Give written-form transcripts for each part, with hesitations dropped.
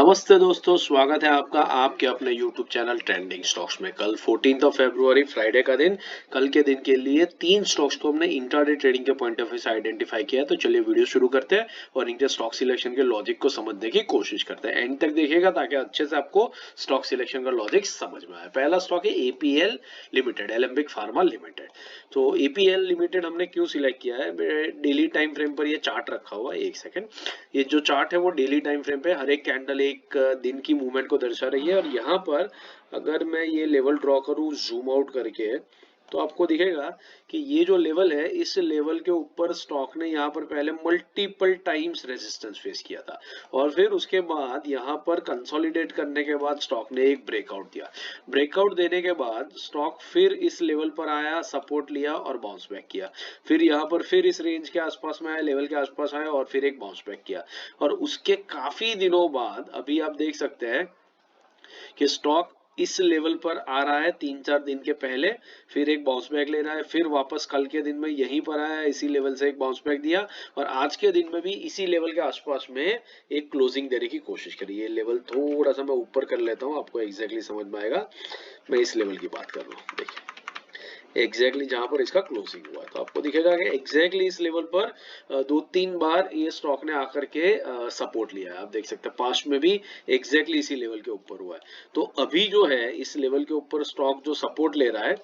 नमस्ते दोस्तों, स्वागत है आपका आपके अपने YouTube चैनल ट्रेंडिंग स्टॉक्स में। कल 14 फरवरी फ्राइडे का दिन, कल के दिन के लिए 3 स्टॉक्स को हमने इंट्राडे ट्रेडिंग के पॉइंट ऑफ व्यू से आइडेंटिफाई किया है। तो चलिए वीडियो शुरू करते हैं और इनके स्टॉक सिलेक्शन के लॉजिक को समझने की कोशिश करते हैं। एंड तक देखिएगा ताकि अच्छे से आपको स्टॉक सिलेक्शन का लॉजिक समझ में आए। पहला स्टॉक है APL limited, Alembic pharma limited. तो एपीएल लिमिटेड हमने क्यों सिलेक्ट किया है? डेली टाइम फ्रेम पर ये चार्ट रखा हुआ है, एक सेकेंड। ये जो चार्ट है वो डेली टाइम फ्रेम पे हर एक कैंडल एक दिन की मूवमेंट को दर्शा रही है। और यहाँ पर अगर मैं ये लेवल ड्रॉ करूँ जूम आउट करके, तो आपको दिखेगा कि ये जो लेवल है, इस लेवल के ऊपर स्टॉक ने यहाँ पर पहले मल्टीपल टाइम्स रेजिस्टेंस फेस किया था और फिर उसके बाद यहाँ पर कंसोलिडेट करने के बाद स्टॉक ने एक ब्रेकआउट दिया। ब्रेकआउट देने के बाद स्टॉक फिर इस लेवल पर आया, सपोर्ट लिया और बाउंस बैक किया। फिर यहाँ पर फिर इस रेंज के आसपास में आया, लेवल के आसपास आया और फिर एक बाउंस बैक किया। और उसके काफी दिनों बाद अभी आप देख सकते हैं कि स्टॉक इस लेवल पर आ रहा है 3-4 दिन के पहले, फिर एक बाउंस बैक ले रहा है, फिर वापस कल के दिन में यहीं पर आया, इसी लेवल से एक बाउंस बैक दिया और आज के दिन में भी इसी लेवल के आसपास में एक क्लोजिंग देने की कोशिश करी। ये लेवल थोड़ा सा मैं ऊपर कर लेता हूँ, आपको एग्जैक्टली समझ में आएगा। मैं इस लेवल की बात कर रहा हूँ, देखिए एग्जैक्टली जहां पर इसका क्लोजिंग हुआ है। तो आपको दिखेगा कि एग्जैक्टली इस लेवल पर 2-3 बार ये स्टॉक ने आकर के सपोर्ट लिया है। आप देख सकते हैं पास्ट में भी एग्जैक्टली इसी लेवल के ऊपर हुआ है। तो अभी जो है इस लेवल के ऊपर स्टॉक जो सपोर्ट ले रहा है,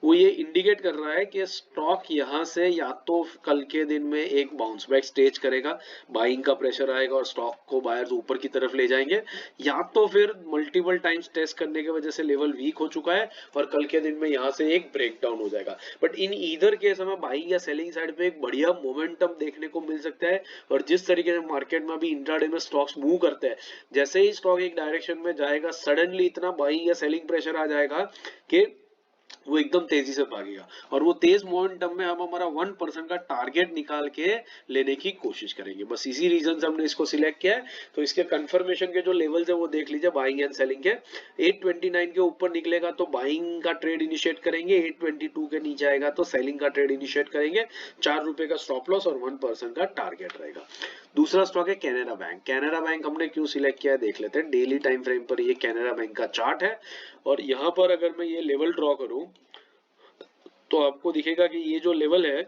वो ये इंडिकेट कर रहा है कि स्टॉक यहां से या तो कल के दिन में एक बाउंस बैक स्टेज करेगा, बाइंग का प्रेशर आएगा और स्टॉक को बायर्स ऊपर की तरफ ले जाएंगे, या तो फिर मल्टीपल टाइम्स टेस्ट करने की वजह से लेवल वीक हो चुका है और कल के दिन में यहां से एक ब्रेकडाउन हो जाएगा। बट इन ईदर केस हमें बाइंग या सेलिंग साइड पे एक बढ़िया मोमेंटम देखने को मिल सकता है। और जिस तरीके से मार्केट में अभी इंट्राडे में स्टॉक्स मूव करते हैं, जैसे ही स्टॉक एक डायरेक्शन में जाएगा, सडनली इतना बाइंग या सेलिंग प्रेशर आ जाएगा कि वो एकदम तेजी से भागेगा और वो तेज मोमेंटम में हम हमारा 1% का टारगेट निकाल के लेने की कोशिश करेंगे। बस इसी रीजन से हमने इसको सिलेक्ट किया है। तो इसके कंफर्मेशन के जो लेवल्स है वो देख लीजिए, बाइंग एंड सेलिंग के। 829 के ऊपर निकलेगा तो बाइंग का ट्रेड इनिशिएट करेंगे, 822 के नीचे आएगा तो सेलिंग का ट्रेड इनिशिएट करेंगे। ₹4 का स्टॉप लॉस और 1% का टारगेट रहेगा। दूसरा स्टॉक है कैनरा बैंक। कैनरा बैंक हमने क्यों सिलेक्ट किया है देख लेते हैं। डेली टाइम फ्रेम पर ये कैनरा बैंक का चार्ट है और यहाँ पर अगर मैं ये लेवल ड्रॉ करूं, तो आपको दिखेगा कि ये जो लेवल है,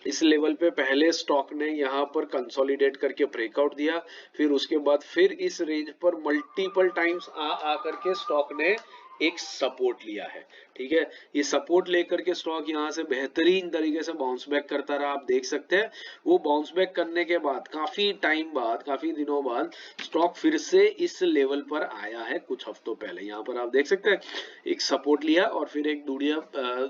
इस लेवल पे पहले स्टॉक ने यहाँ पर कंसोलिडेट करके ब्रेकआउट दिया, फिर उसके बाद फिर इस रेंज पर मल्टीपल टाइम्स आ करके स्टॉक ने एक सपोर्ट लिया है। ठीक है, ये सपोर्ट लेकर के स्टॉक यहाँ से बेहतरीन तरीके से बाउंस बैक करता रहा। आप देख सकते हैं वो बाउंस बैक करने के बाद काफी टाइम बाद, काफी दिनों बाद स्टॉक फिर से इस लेवल पर आया है कुछ हफ्तों पहले। यहाँ पर आप देख सकते हैं एक सपोर्ट लिया और फिर एक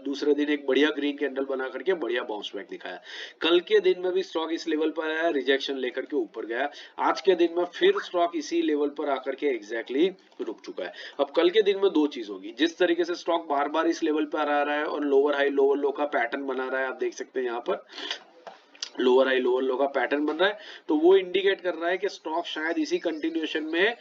दूसरे दिन एक बढ़िया ग्रीन कैंडल बना करके बढ़िया बाउंस बैक दिखाया। कल के दिन में भी स्टॉक इस लेवल पर आया, रिजेक्शन लेकर के ऊपर गया। आज के दिन में फिर स्टॉक इसी लेवल पर आकर के एग्जैक्टली रुक चुका है। अब कल के दिन में दो चीज होगी, जिस तरीके से स्टॉक बार बार इस लेवल पर आ रहा है और लोअर हाई लोअर लो का पैटर्न बना रहा है, आप देख सकते हैं यहाँ पर लोअर हाई लोअर लो का पैटर्न बन रहा है, तो वो इंडिकेट कर रहा है कि स्टॉक शायद इसी कंटिन्यूएशन में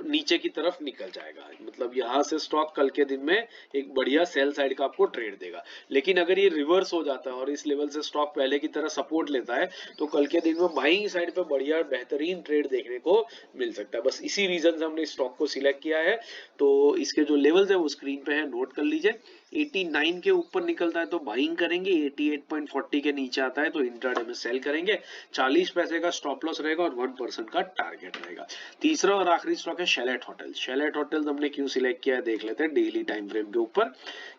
नीचे की तरफ निकल जाएगा। मतलब यहाँ से स्टॉक कल के दिन में एक बढ़िया सेल साइड का आपको ट्रेड देगा। लेकिन अगर ये रिवर्स हो जाता है और इस लेवल से स्टॉक पहले की तरह सपोर्ट लेता है, तो कल के दिन में बाइंग साइड पे बढ़िया बेहतरीन ट्रेड देखने को मिल सकता है। बस इसी रीजन से हमने स्टॉक को सिलेक्ट किया है। तो इसके जो लेवल्स है वो स्क्रीन पे है, नोट कर लीजिए। 89 के ऊपर निकलता है तो बाइंग करेंगे, 88.40 के नीचे आता है तो इंट्राडे में सेल करेंगे। 40 पैसे का स्टॉप लॉस रहेगा और 1% का टारगेट रहेगा। तीसरा और आखिरी स्टॉक है शैलेट होटल। शैलेट होटल्स हमने क्यों सिलेक्ट किया है देख लेते हैं। डेली टाइम फ्रेम के ऊपर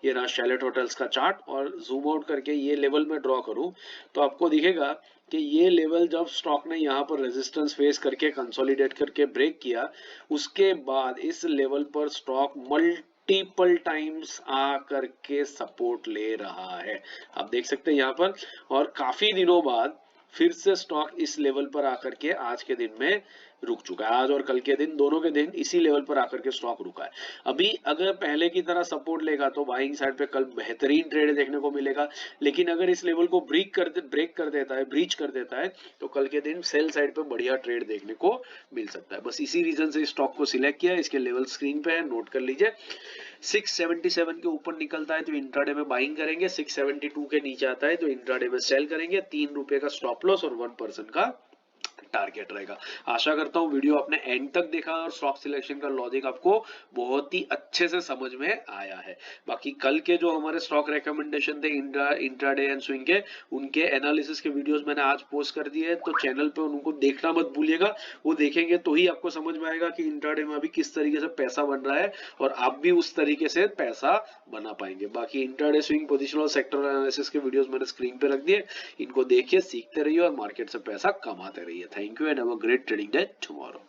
ये रहा शैलेट होटल्स का चार्ट और जूम आउट करके ये लेवल में ड्रॉ करूं, तो आपको दिखेगा कि ये लेवल जब स्टॉक ने यहाँ पर रेजिस्टेंस फेस करके कंसोलिडेट करके ब्रेक किया, उसके बाद इस लेवल पर स्टॉक मल्टीपल टाइम्स आ करके सपोर्ट ले रहा है, आप देख सकते हैं यहाँ पर। और काफी दिनों बाद फिर से स्टॉक इस लेवल पर आकर के आज के दिन में रुक चुका है। आज और कल के दिन दोनों के दिन इसी लेवल पर आकर के स्टॉक रुका है। अभी अगर पहले की तरह सपोर्ट लेगा तो बाइंग साइड पे कल बेहतरीन ट्रेड देखने को मिलेगा। लेकिन अगर इस लेवल को ब्रीच कर देता है तो कल के दिन सेल साइड पे बढ़िया ट्रेड देखने को मिल सकता है। बस इसी रीजन से स्टॉक को सिलेक्ट किया है। इसके लेवल स्क्रीन पे है, नोट कर लीजिए। 677 के ऊपर निकलता है तो इंट्राडे में बाइंग करेंगे, 672 के नीचे आता है तो इंट्राडे में सेल करेंगे। ₹3 का स्टॉप लॉस और 1% का टारगेट रहेगा। आशा करता हूँ वीडियो आपने एंड तक देखा और स्टॉक सिलेक्शन का लॉजिक आपको बहुत ही अच्छे से समझ में आया है। बाकी कल के जो हमारे स्टॉक रिकमेंडेशन थे इंट्राडे एंड स्विंग के, उनके एनालिसिस के वीडियोस मैंने आज पोस्ट कर दिए हैं, तो चैनल पे उनको देखना मत भूलिएगा। वो देखेंगे तो ही आपको समझ में आएगा कि इंट्राडे में अभी किस तरीके से पैसा बन रहा है और आप भी उस तरीके से पैसा बना पाएंगे। बाकी intraday swing positional sector analysis के वीडियोस मैंने स्क्रीन पे रख दिए, इनको देखिए, सीखते रहिए और मार्केट से पैसा कमाते रहिए। Thank you and have a great trading day tomorrow.